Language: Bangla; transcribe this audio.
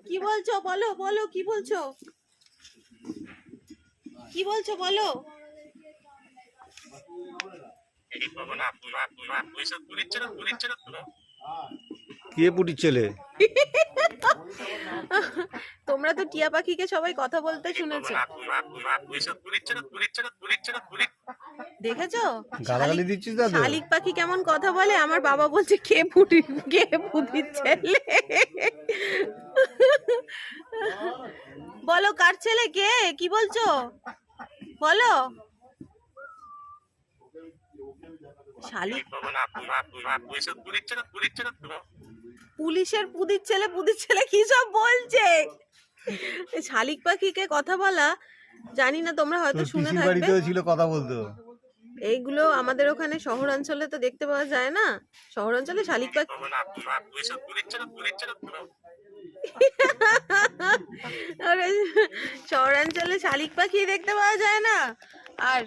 কি বলছো বলো বলো, কি বলছো, কি বলছো বলো। কে পুটির ছেলে? তোমরা তো টিয়া পাখিকে সবাই কথা বলতে শুনেছো, দেখেছো? গালাগালি শালিক দিচ্ছিস দাদু? শালিক পাখি কেমন কথা বলে। আমার বাবা বলছে কে পুতির ছেলে। বলো কার ছেলে, কে, কি বলছো বলো। শালিক পুলিশের পুদির ছেলে কি সব বলছে। শালিক পাখিকে কথা বলা জানি না, তোমরা হয়তো তোর শুনে পিসির থাকবে। বাড়িতেও ছিল, কথা বলতো। এইগুলো আমাদের ওখানে শহরাঞ্চলে তো দেখতে পাওয়া যায় না। শহরাঞ্চলে শালিক পাখি আরে শহরাঞ্চলে শালিক পাখি দেখতে পাওয়া যায় না। আর